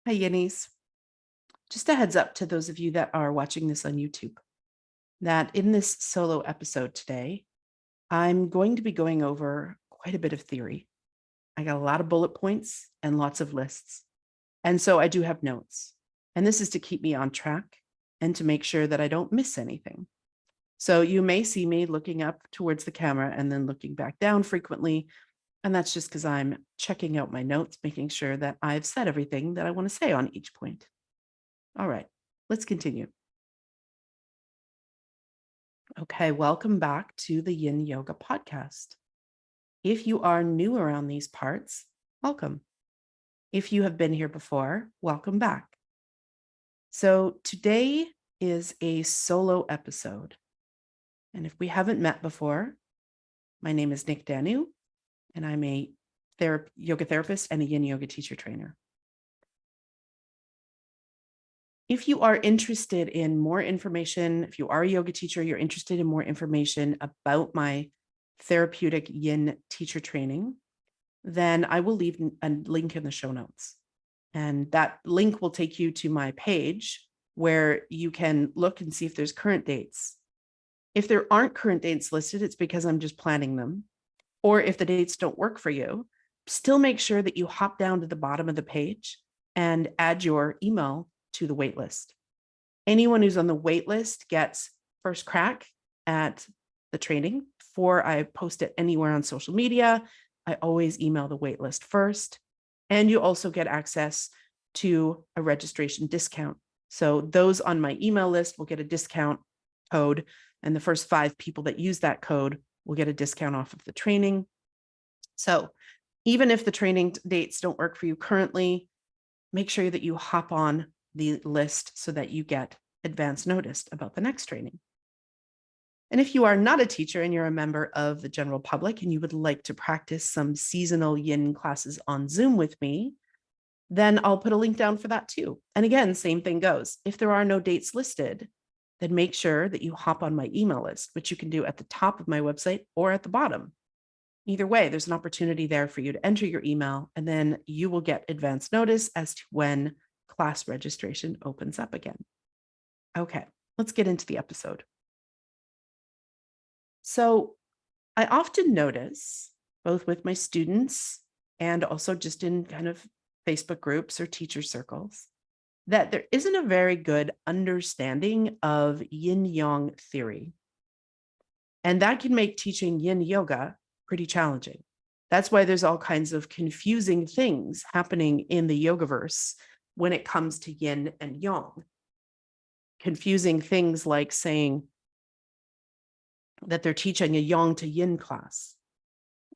Hi, Yinnies. Just a heads up to those of you that are watching this on YouTube, that in this solo episode today, I'm going to be going over quite a bit of theory. I got a lot of bullet points and lots of lists. And so I do have notes. And this is to keep me on track and to make sure that I don't miss anything. So you may see me looking up towards the camera and then looking back down frequently. And that's just because I'm checking out my notes, making sure that I've said everything that I want to say on each point. All right, let's continue. Okay, welcome back to the Yin Yoga podcast. If you are new around these parts, welcome. If you have been here before, welcome back. So today is a solo episode. And if we haven't met before, my name is Nick Danu, and I'm a yoga therapist and a Yin Yoga teacher trainer. If you are interested in more information, if you are a yoga teacher, you're interested in more information about my therapeutic Yin teacher training, then I will leave a link in the show notes. And that link will take you to my page where you can look and see if there's current dates. If there aren't current dates listed, it's because I'm just planning them. Or if the dates don't work for you, still make sure that you hop down to the bottom of the page and add your email to the wait list. Anyone who's on the wait list gets first crack at the training before I post it anywhere on social media. I always email the wait list first. And you also get access to a registration discount. So those on my email list will get a discount code. And the first 5 people that use that code will get a discount off of the training. So even if the training dates don't work for you currently, make sure that you hop on the list so that you get advance notice about the next training. And if you are not a teacher and you're a member of the general public and you would like to practice some seasonal yin classes on Zoom with me, then I'll put a link down for that too. And again, same thing goes. If there are no dates listed, then make sure that you hop on my email list, which you can do at the top of my website or at the bottom. Either way, there's an opportunity there for you to enter your email, and then you will get advance notice as to when class registration opens up again. Okay, let's get into the episode. So I often notice, both with my students and also just in kind of Facebook groups or teacher circles, that there isn't a very good understanding of Yin-Yang theory. And that can make teaching Yin yoga pretty challenging. That's why there's all kinds of confusing things happening in the yogaverse when it comes to Yin and Yang. Confusing things like saying that they're teaching a Yang to Yin class,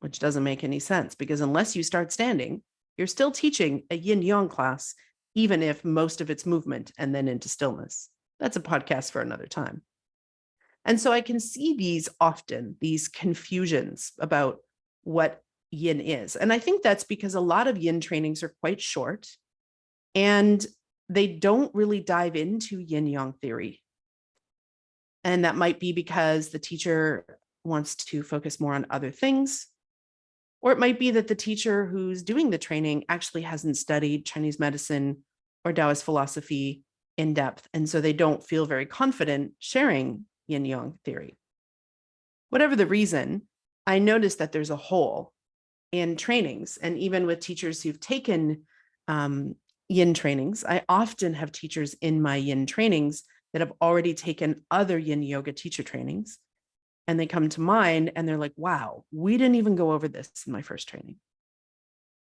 which doesn't make any sense because unless you start standing, you're still teaching a Yin Yang class, even if most of it's movement and then into stillness. That's a podcast for another time. And so I can see these confusions about what Yin is. And I think that's because a lot of Yin trainings are quite short and they don't really dive into Yin Yang theory. And that might be because the teacher wants to focus more on other things. Or it might be that the teacher who's doing the training actually hasn't studied Chinese medicine or Taoist philosophy in depth. And so they don't feel very confident sharing Yin Yang theory. Whatever the reason, I noticed that there's a hole in trainings. And even with teachers who've taken Yin trainings, I often have teachers in my Yin trainings that have already taken other Yin yoga teacher trainings. And they come to mine and they're like, wow, we didn't even go over this in my first training.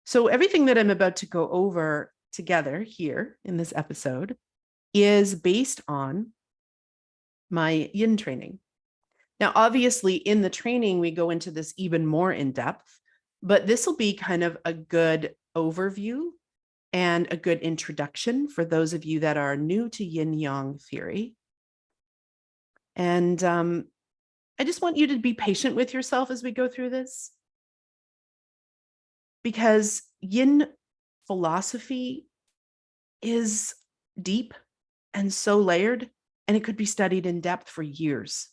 So everything that I'm about to go over together here in this episode is based on my Yin training. Now, obviously, in the training, we go into this even more in depth, but this will be kind of a good overview and a good introduction for those of you that are new to Yin-Yang theory. And I just want you to be patient with yourself as we go through this, because Yin philosophy is deep and so layered, and it could be studied in depth for years.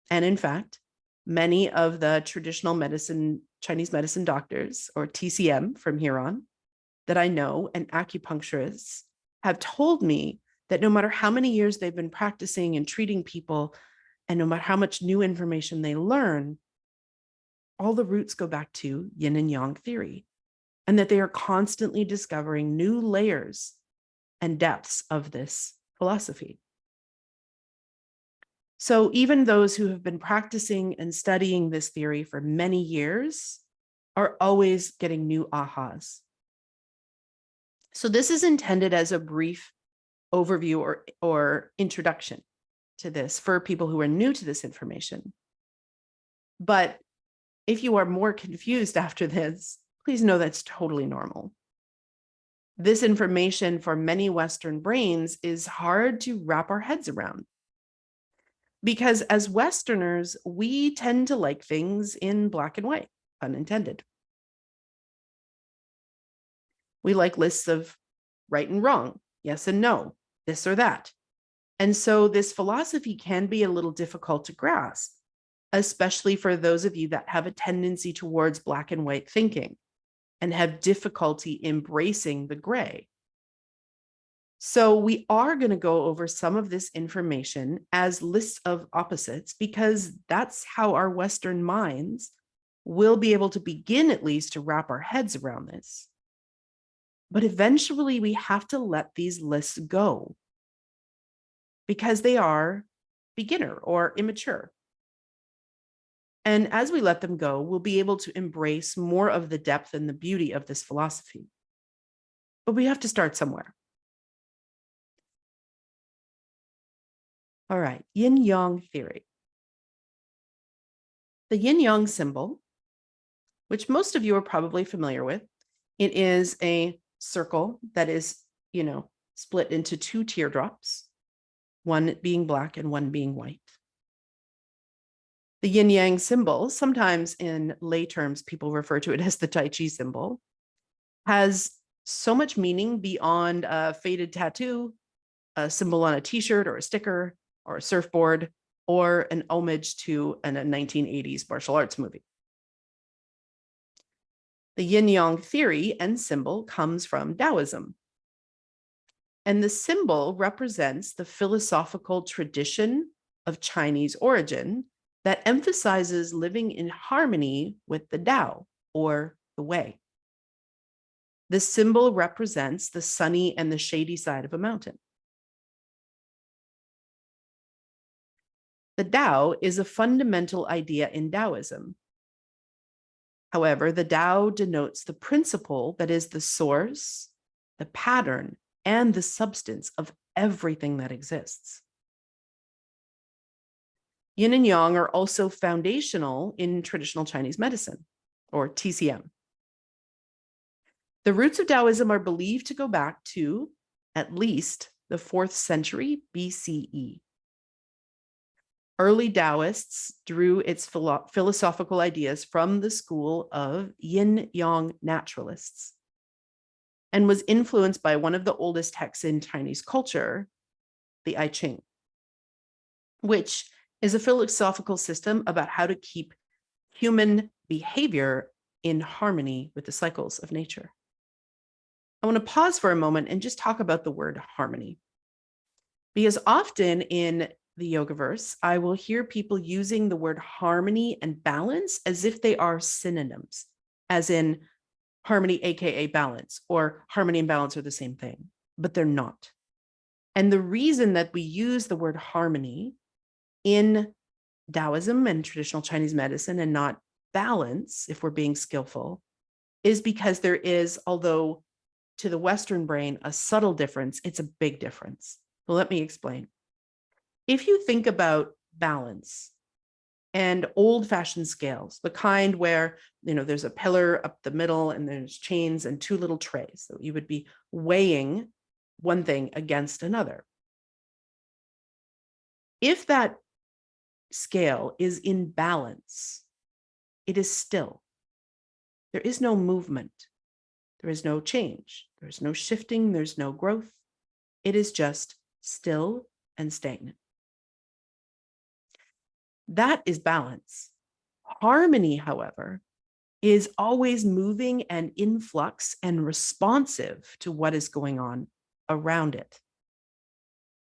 And in fact, many of the traditional medicine, Chinese medicine doctors, or TCM from here on, that I know and acupuncturists have told me that no matter how many years they've been practicing and treating people, and no matter how much new information they learn, all the roots go back to yin and yang theory, and that they are constantly discovering new layers and depths of this philosophy. So even those who have been practicing and studying this theory for many years are always getting new ahas. So this is intended as a brief overview or introduction to this for people who are new to this information. But if you are more confused after this, please know that's totally normal. This information for many Western brains is hard to wrap our heads around. Because as Westerners, we tend to like things in black and white, pun intended. We like lists of right and wrong, yes and no, this or that. And so this philosophy can be a little difficult to grasp, especially for those of you that have a tendency towards black and white thinking and have difficulty embracing the gray. So we are going to go over some of this information as lists of opposites, because that's how our Western minds will be able to begin at least to wrap our heads around this. But eventually we have to let these lists go because they are beginner or immature. And as we let them go, we'll be able to embrace more of the depth and the beauty of this philosophy. But we have to start somewhere. All right, Yin-Yang Theory. The yin-yang symbol, which most of you are probably familiar with, it is a circle that is, split into two teardrops, one being black and one being white. The yin-yang symbol, sometimes in lay terms, people refer to it as the Tai Chi symbol, has so much meaning beyond a faded tattoo, a symbol on a t-shirt or a sticker or a surfboard, or an homage to a 1980s martial arts movie. The Yin-Yang theory and symbol comes from Taoism. And the symbol represents the philosophical tradition of Chinese origin that emphasizes living in harmony with the Tao, or the way. The symbol represents the sunny and the shady side of a mountain. The Tao is a fundamental idea in Taoism. However, the Tao denotes the principle that is the source, the pattern, and the substance of everything that exists. Yin and Yang are also foundational in traditional Chinese medicine, or TCM. The roots of Taoism are believed to go back to at least the 4th century BCE. Early Taoists drew its philosophical ideas from the school of Yin-Yang Naturalists and was influenced by one of the oldest texts in Chinese culture, the I Ching, which is a philosophical system about how to keep human behavior in harmony with the cycles of nature. I want to pause for a moment and just talk about the word harmony, because often in the Yogaverse, I will hear people using the word harmony and balance as if they are synonyms, as in harmony, AKA balance, or harmony and balance are the same thing, but they're not. And the reason that we use the word harmony in Taoism and traditional Chinese medicine and not balance, if we're being skillful, is because there is, although to the Western brain, a subtle difference, it's a big difference. Well, let me explain. If you think about balance and old-fashioned scales, the kind where, there's a pillar up the middle and there's chains and two little trays, so you would be weighing one thing against another. If that scale is in balance, it is still. There is no movement. There is no change. There's no shifting. There's no growth. It is just still and stagnant. That is balance. Harmony, however, is always moving and in flux and responsive to what is going on around it.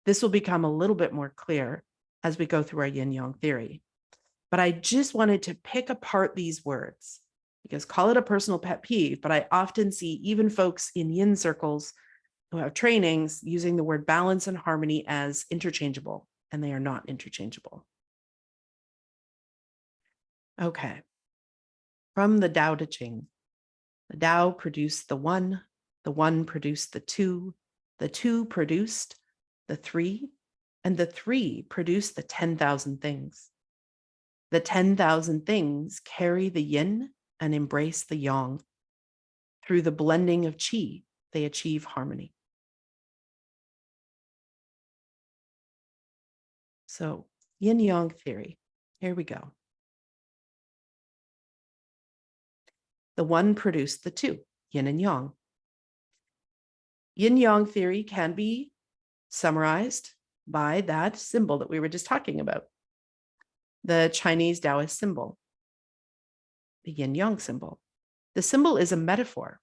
This will become a little bit more clear as we go through our Yin-Yang theory. But I just wanted to pick apart these words because call it a personal pet peeve, but I often see even folks in yin circles who have trainings using the word balance and harmony as interchangeable, and they are not interchangeable. Okay. From the Tao I Ching, the Tao produced the one produced the two produced the three, and the three produced the 10,000 things. The 10,000 things carry the yin and embrace the yang. Through the blending of qi, they achieve harmony. So, Yin-Yang theory, here we go. The one produced the two, yin and yang. Yin-Yang theory can be summarized by that symbol that we were just talking about, the Chinese Taoist symbol, the yin-yang symbol. The symbol is a metaphor.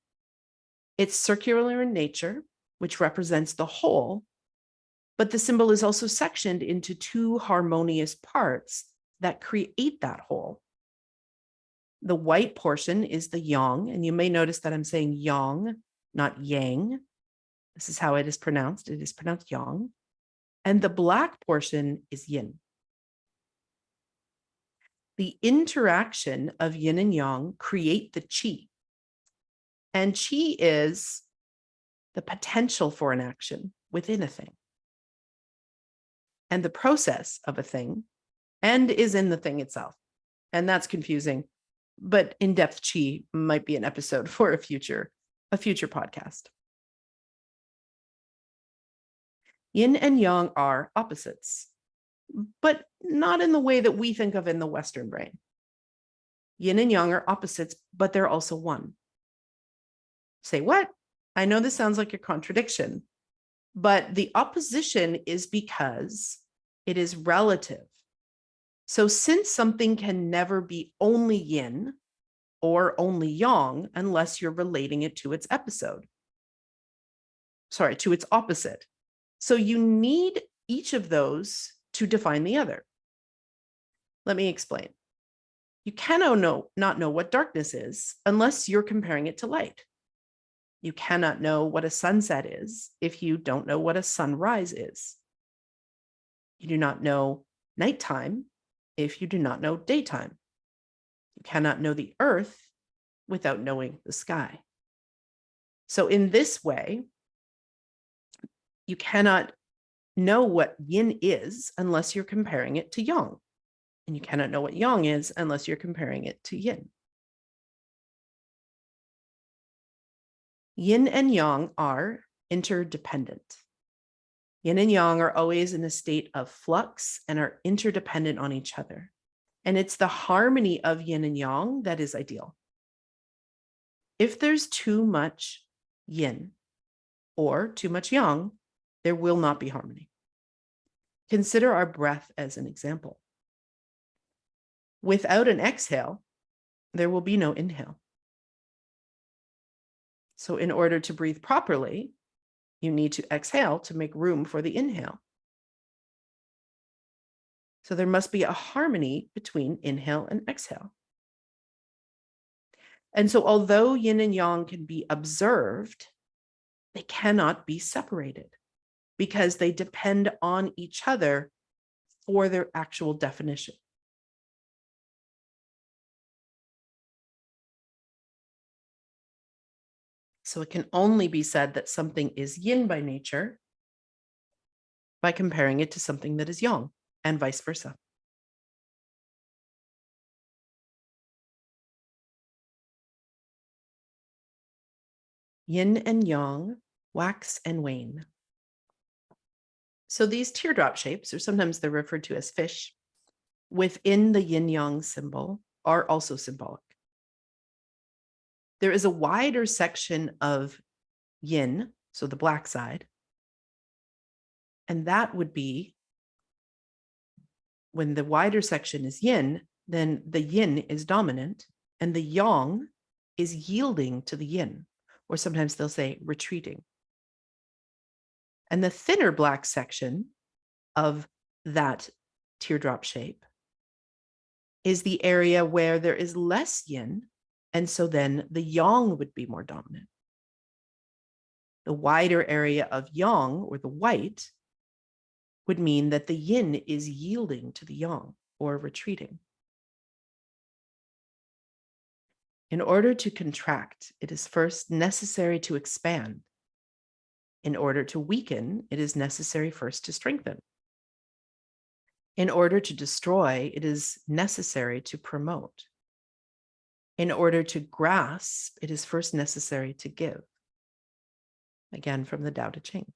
It's circular in nature, which represents the whole, but the symbol is also sectioned into two harmonious parts that create that whole. The white portion is the yang, and you may notice that I'm saying yang, not yang. This is how it is pronounced. It is pronounced yang. And the black portion is yin. The interaction of yin and yang create the qi. And qi is the potential for an action within a thing. And the process of a thing, and is in the thing itself. And that's confusing, but in-depth qi might be an episode for a future podcast. Yin and yang are opposites, but not in the way that we think of in the Western brain. Yin and yang are opposites, but they're also one. Say what? I know this sounds like a contradiction, but the opposition is because it is relative. So since something can never be only yin or only yang unless you're relating it to its to its opposite. So you need each of those to define the other. Let me explain. You cannot know what darkness is unless you're comparing it to light. You cannot know what a sunset is if you don't know what a sunrise is. You do not know nighttime if you do not know daytime. You cannot know the earth without knowing the sky. So in this way, you cannot know what yin is unless you're comparing it to yang. And you cannot know what yang is unless you're comparing it to yin. Yin and yang are interdependent. Yin and yang are always in a state of flux and are interdependent on each other. And it's the harmony of yin and yang that is ideal. If there's too much yin or too much yang, there will not be harmony. Consider our breath as an example. Without an exhale, there will be no inhale. So in order to breathe properly, you need to exhale to make room for the inhale. So there must be a harmony between inhale and exhale. And so although yin and yang can be observed, they cannot be separated because they depend on each other for their actual definition. So it can only be said that something is yin by nature by comparing it to something that is yang, and vice versa. Yin and yang, wax and wane. So these teardrop shapes, or sometimes they're referred to as fish, within the yin-yang symbol are also symbolic. There is a wider section of yin, so the black side, and that would be when the wider section is yin, then the yin is dominant and the yang is yielding to the yin, or sometimes they'll say retreating. And the thinner black section of that teardrop shape is the area where there is less yin, and so then the yang would be more dominant. The wider area of yang, or the white, would mean that the yin is yielding to the yang, or retreating. In order to contract, it is first necessary to expand. In order to weaken, it is necessary first to strengthen. In order to destroy, it is necessary to promote. In order to grasp, it is first necessary to give. Again, from the Tao Te Ching.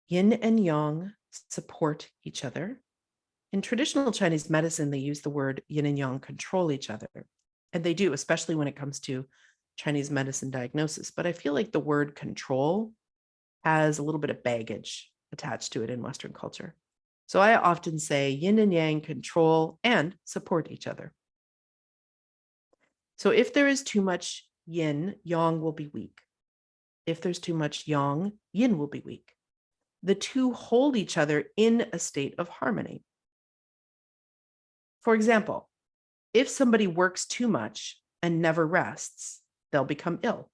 Yin and yang support each other. In traditional Chinese medicine, they use the word yin and yang control each other. And they do, especially when it comes to Chinese medicine diagnosis. But I feel like the word control has a little bit of baggage attached to it in Western culture. So I often say yin and yang control and support each other. So if there is too much yin, yang will be weak. If there's too much yang, yin will be weak. The two hold each other in a state of harmony. For example, if somebody works too much and never rests, they'll become ill.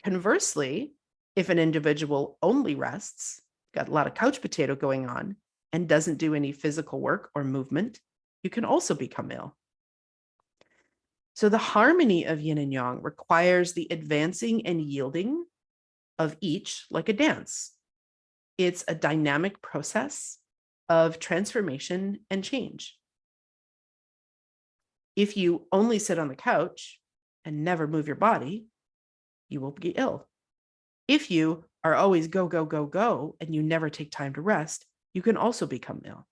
Conversely, if an individual only rests, got a lot of couch potato going on, and doesn't do any physical work or movement, you can also become ill. So the harmony of yin and yang requires the advancing and yielding of each like a dance. It's a dynamic process of transformation and change. If you only sit on the couch and never move your body, you will be ill. If you are always go, go, go, go, and you never take time to rest, you can also become ill.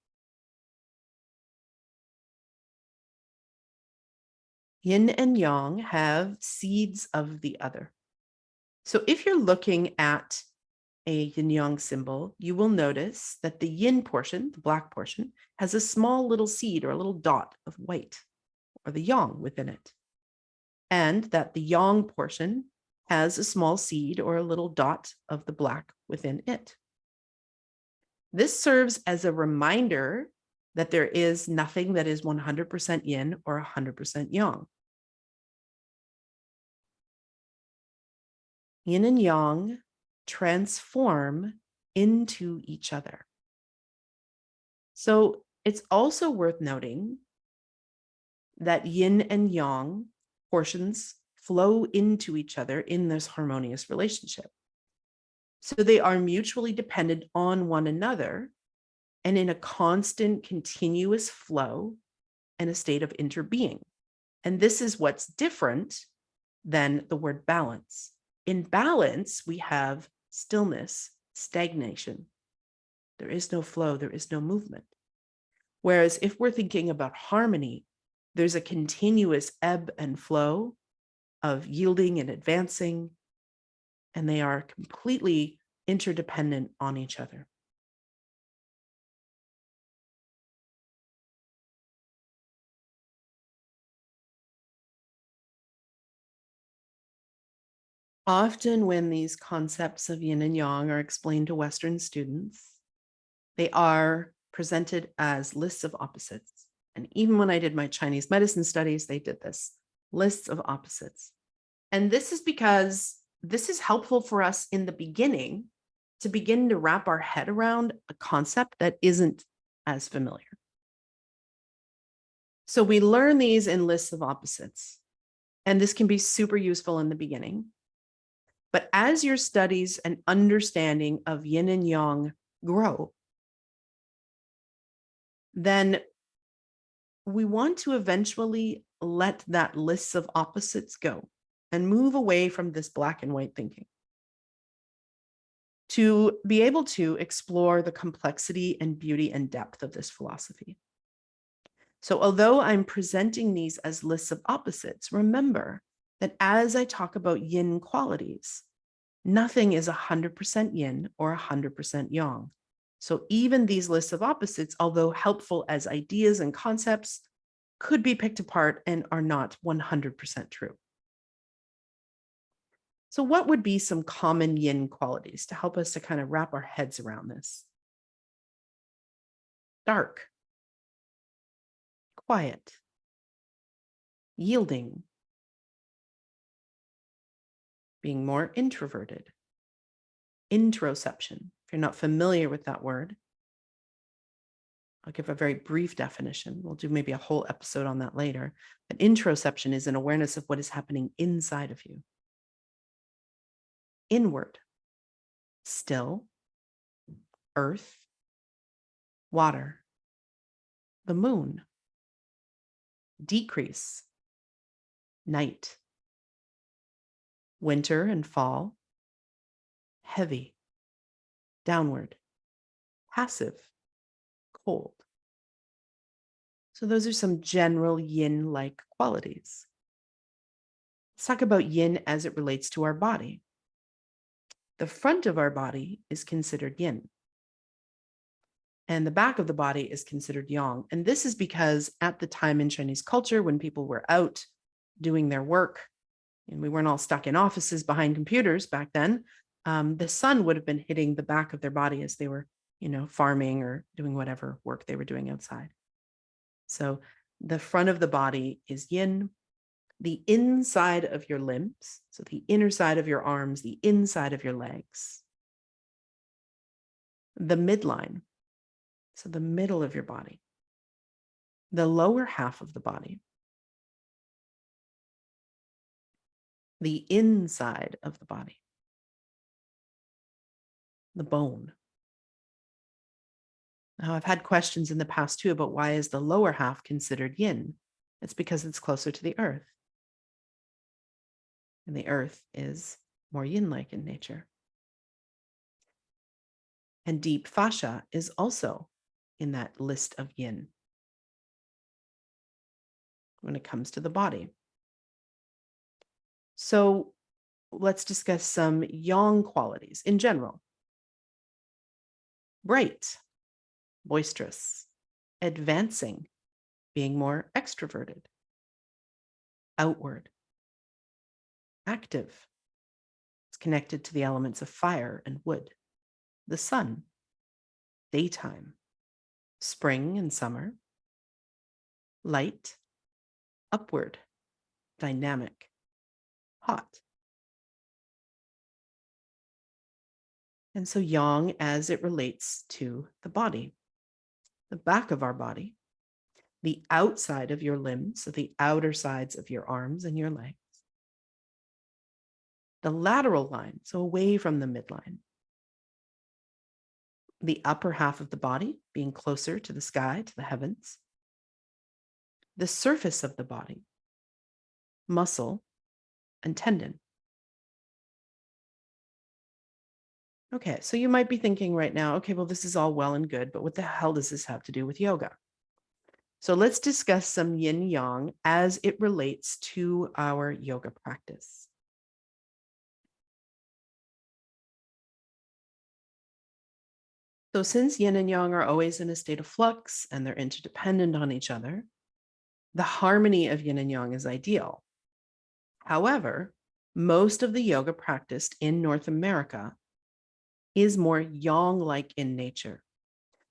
Yin and yang have seeds of the other. So if you're looking at a yin-yang symbol, you will notice that the yin portion, the black portion, has a small little seed or a little dot of white, or the yang within it. And that the yang portion has a small seed or a little dot of the black within it. This serves as a reminder that there is nothing that is 100% yin or 100% yang. Yin and yang transform into each other. So it's also worth noting that yin and yang portions flow into each other in this harmonious relationship. So they are mutually dependent on one another and in a constant, continuous flow and a state of interbeing. And this is what's different than the word balance. In balance, we have stillness, stagnation. There is no flow, there is no movement. Whereas if we're thinking about harmony, there's a continuous ebb and flow of yielding and advancing, and they are completely interdependent on each other. Often when these concepts of yin and yang are explained to Western students, they are presented as lists of opposites. And even when I did my Chinese medicine studies, they did this, lists of opposites. And this is because this is helpful for us in the beginning to begin to wrap our head around a concept that isn't as familiar. So we learn these in lists of opposites, and this can be super useful in the beginning. But as your studies and understanding of yin and yang grow, then we want to eventually let that list of opposites go and move away from this black and white thinking to be able to explore the complexity and beauty and depth of this philosophy. So although I'm presenting these as lists of opposites, remember that as I talk about yin qualities, nothing is 100% yin or 100% yang. So even these lists of opposites, although helpful as ideas and concepts, could be picked apart and are not 100% true. So what would be some common yin qualities to help us to kind of wrap our heads around this? Dark, quiet, yielding, being more introverted, introception. If you're not familiar with that word, I'll give a very brief definition. We'll do maybe a whole episode on that later. But introception is an awareness of what is happening inside of you. Inward, still, earth, water, the moon, decrease, night, winter and fall, heavy, downward, passive, cold. So those are some general yin-like qualities. Let's talk about yin as it relates to our body. The front of our body is considered yin, and the back of the body is considered yang. And this is because at the time in Chinese culture, when people were out doing their work, and we weren't all stuck in offices behind computers back then, the sun would have been hitting the back of their body as they were, farming or doing whatever work they were doing outside. So the front of the body is yin. The inside of your limbs, so the inner side of your arms, the inside of your legs. The midline, so the middle of your body. The lower half of the body. The inside of the body. The bone. Now, I've had questions in the past too about why is the lower half considered yin? It's because it's closer to the earth. And the earth is more yin-like in nature. And deep fascia is also in that list of yin when it comes to the body. So let's discuss some yang qualities in general. Bright, boisterous, advancing, being more extroverted, outward, active. It's connected to the elements of fire and wood, the sun, daytime, spring and summer, light, upward, dynamic, hot. And so yang as it relates to the body, the back of our body, the outside of your limbs, so the outer sides of your arms and your legs, the lateral line, so away from the midline, the upper half of the body being closer to the sky, to the heavens, the surface of the body, muscle and tendon. Okay, so you might be thinking right now, okay, well, this is all well and good, but what the hell does this have to do with yoga? So let's discuss some yin yang as it relates to our yoga practice. So since yin and yang are always in a state of flux and they're interdependent on each other, the harmony of yin and yang is ideal. However, most of the yoga practiced in North America is more yang-like in nature,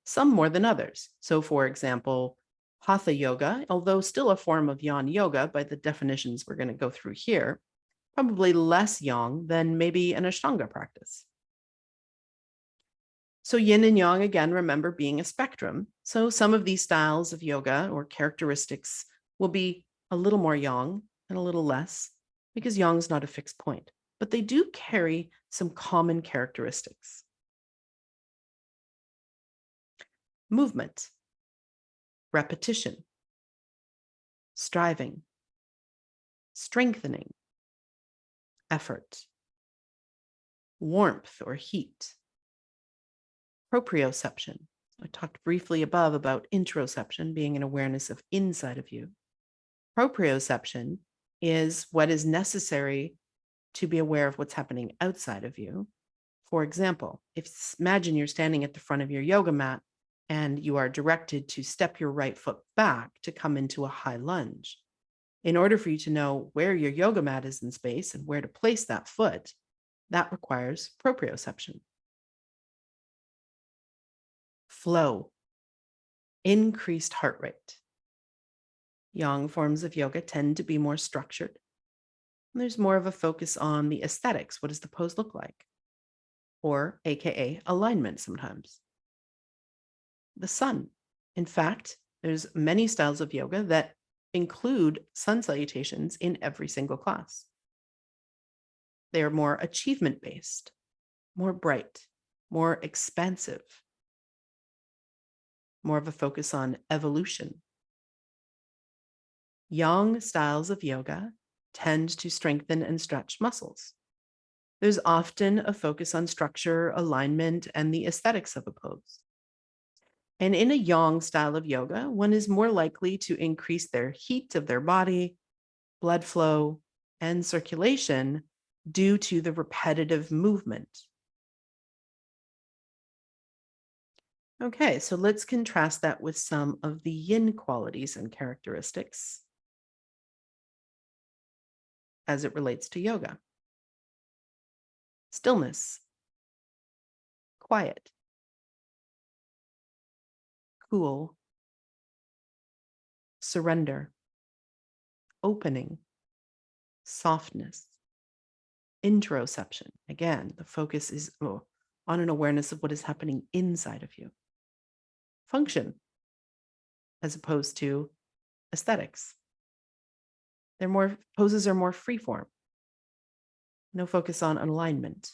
some more than others. So for example, Hatha yoga, although still a form of yang yoga by the definitions we're going to go through here, probably less yang than maybe an Ashtanga practice. So yin and yang, again, remember being a spectrum. So some of these styles of yoga or characteristics will be a little more yang and a little less because yang is not a fixed point, but they do carry some common characteristics. Movement, repetition, striving, strengthening, effort, warmth or heat, proprioception. I talked briefly above about introception being an awareness of inside of you. Proprioception is what is necessary to be aware of what's happening outside of you. For example, imagine you're standing at the front of your yoga mat and you are directed to step your right foot back to come into a high lunge. In order for you to know where your yoga mat is in space and where to place that foot, that requires proprioception. Flow, increased heart rate. Yang forms of yoga tend to be more structured. And there's more of a focus on the aesthetics. What does the pose look like? Or AKA alignment sometimes. The sun. In fact, there's many styles of yoga that include sun salutations in every single class. They are more achievement-based, more bright, more expansive, more of a focus on evolution. Yang styles of yoga tend to strengthen and stretch muscles. There's often a focus on structure, alignment, and the aesthetics of a pose. And in a yang style of yoga, one is more likely to increase their heat of their body, blood flow, and circulation due to the repetitive movement. Okay, so let's contrast that with some of the yin qualities and characteristics as it relates to yoga. Stillness, quiet, cool, surrender, opening, softness, interoception. Again, the focus is on an awareness of what is happening inside of you. Function, as opposed to aesthetics. Poses are more freeform. No focus on alignment.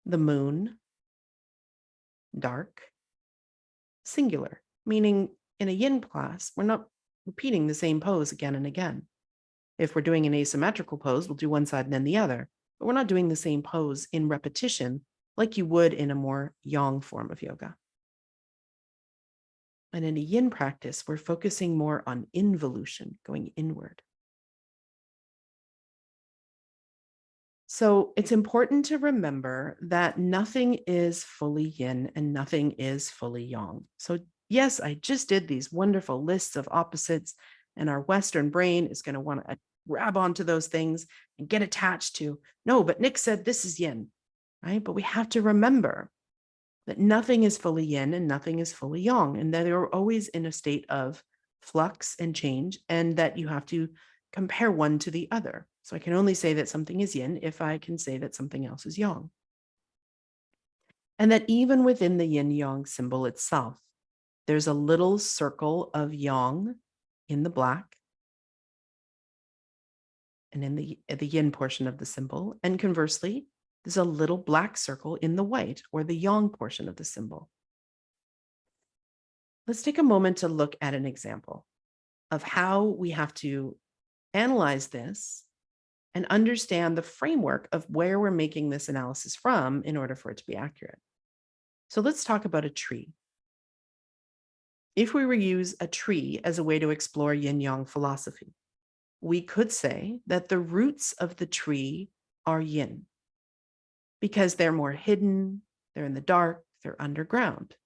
The moon, dark, singular, meaning in a yin class, we're not repeating the same pose again and again. If we're doing an asymmetrical pose, we'll do one side and then the other, but we're not doing the same pose in repetition like you would in a more yang form of yoga. And in a yin practice, we're focusing more on involution, going inward. So it's important to remember that nothing is fully yin and nothing is fully yang. So yes, I just did these wonderful lists of opposites, and our Western brain is going to want to grab onto those things and get attached to, no, but Nick said this is yin, right? But we have to remember that nothing is fully yin and nothing is fully yang, and that they're always in a state of flux and change, and that you have to compare one to the other. So I can only say that something is yin if I can say that something else is yang. And that even within the yin-yang symbol itself, there's a little circle of yang in the black and in the yin portion of the symbol. And conversely, there's a little black circle in the white, or the yang portion of the symbol. Let's take a moment to look at an example of how we have to analyze this and understand the framework of where we're making this analysis from in order for it to be accurate. So let's talk about a tree. If we were to use a tree as a way to explore yin-yang philosophy, we could say that the roots of the tree are yin because they're more hidden, they're in the dark, they're underground.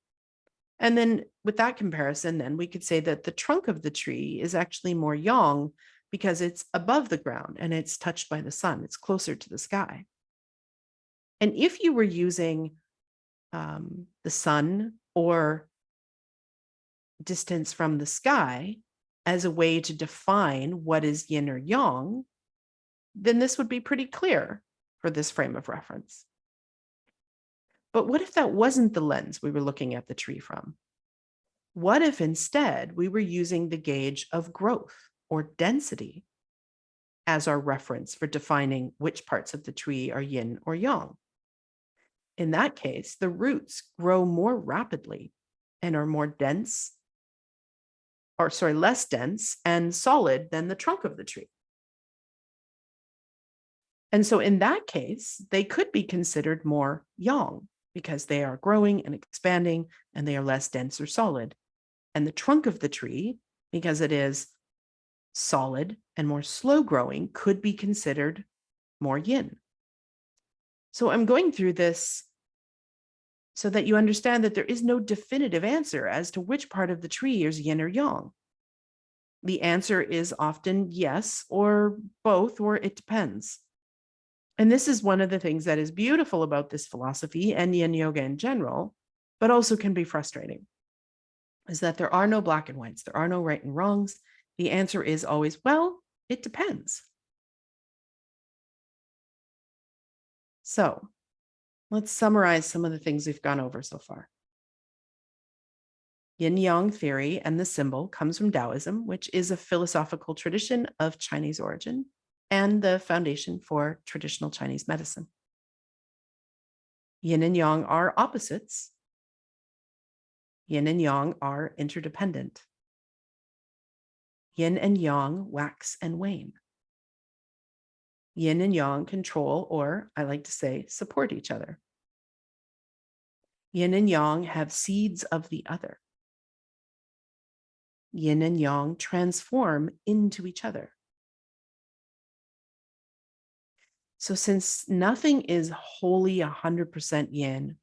And then with that comparison, then we could say that the trunk of the tree is actually more yang because it's above the ground and it's touched by the sun. It's closer to the sky. And if you were using the sun or distance from the sky as a way to define what is yin or yang, then this would be pretty clear for this frame of reference. But what if that wasn't the lens we were looking at the tree from? What if instead we were using the gauge of growth or density as our reference for defining which parts of the tree are yin or yang? In that case, the roots grow more rapidly and are more dense, less dense and solid than the trunk of the tree. And so in that case, they could be considered more yang because they are growing and expanding and they are less dense or solid. And the trunk of the tree, because it is solid and more slow growing, could be considered more yin. So I'm going through this so that you understand that there is no definitive answer as to which part of the tree is yin or yang. The answer is often yes, or both, or it depends. And this is one of the things that is beautiful about this philosophy and yin yoga in general, but also can be frustrating, is that there are no black and whites. There are no right and wrongs. The answer is always, well, it depends. So let's summarize some of the things we've gone over so far. Yin-Yang Theory and the symbol comes from Taoism, which is a philosophical tradition of Chinese origin and the foundation for traditional Chinese medicine. Yin and Yang are opposites. Yin and Yang are interdependent. Yin and Yang wax and wane. Yin and Yang control, or I like to say, support each other. Yin and Yang have seeds of the other. Yin and Yang transform into each other. So since nothing is wholly 100% yin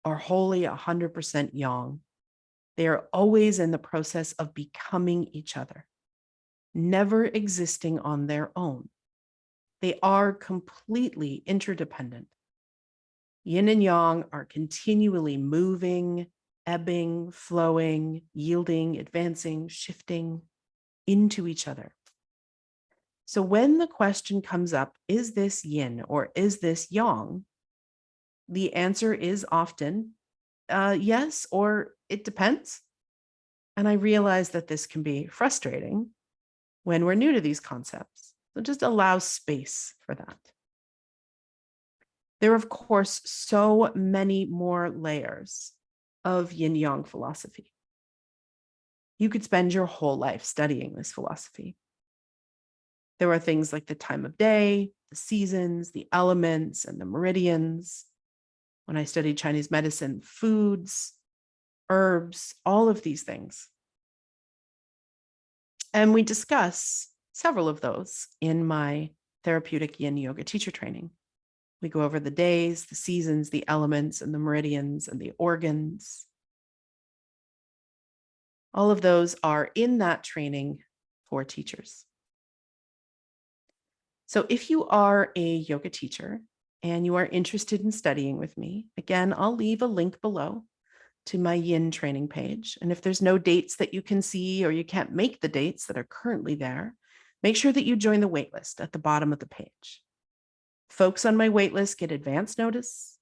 or wholly 100% yang, they are always in the process of becoming each other, never existing on their own. They are completely interdependent. Yin and yang are continually moving, ebbing, flowing, yielding, advancing, shifting into each other. So when the question comes up, is this yin or is this yang? The answer is often yes, or it depends. And I realize that this can be frustrating when we're new to these concepts. So just allow space for that. There are, of course, so many more layers of yin-yang philosophy. You could spend your whole life studying this philosophy. There are things like the time of day, the seasons, the elements, and the meridians. When I studied Chinese medicine, foods, herbs, all of these things. And we discuss several of those in my therapeutic yin yoga teacher training. We go over the days, the seasons, the elements, and the meridians, and the organs. All of those are in that training for teachers. So if you are a yoga teacher and you are interested in studying with me, again, I'll leave a link below to my yin training page. And if there's no dates that you can see or you can't make the dates that are currently there, make sure that you join the waitlist at the bottom of the page. Folks on my waitlist get advance notice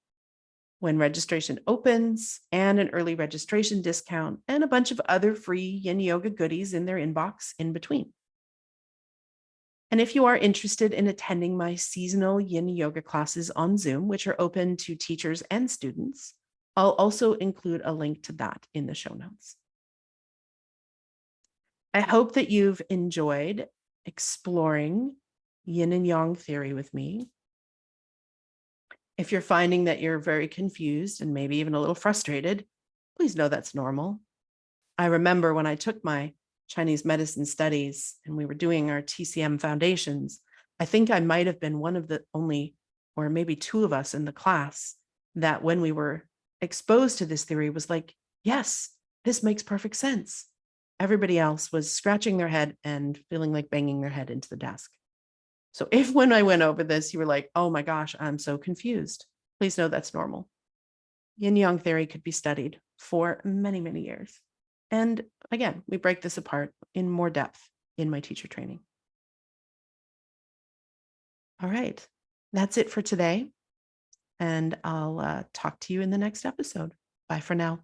when registration opens and an early registration discount and a bunch of other free yin yoga goodies in their inbox in between. And if you are interested in attending my seasonal yin yoga classes on Zoom, which are open to teachers and students, I'll also include a link to that in the show notes. I hope that you've enjoyed exploring yin and yang theory with me. If you're finding that you're very confused and maybe even a little frustrated, please know that's normal. I remember when I took my Chinese medicine studies and we were doing our TCM foundations, I think I might have been one of the only, or maybe two of us in the class that when we were exposed to this theory was like, yes, this makes perfect sense. Everybody else was scratching their head and feeling like banging their head into the desk. So if when I went over this, you were like, oh my gosh, I'm so confused, please know that's normal. Yin-Yang theory could be studied for many, many years. And again, we break this apart in more depth in my teacher training. All right, that's it for today. And I'll talk to you in the next episode. Bye for now.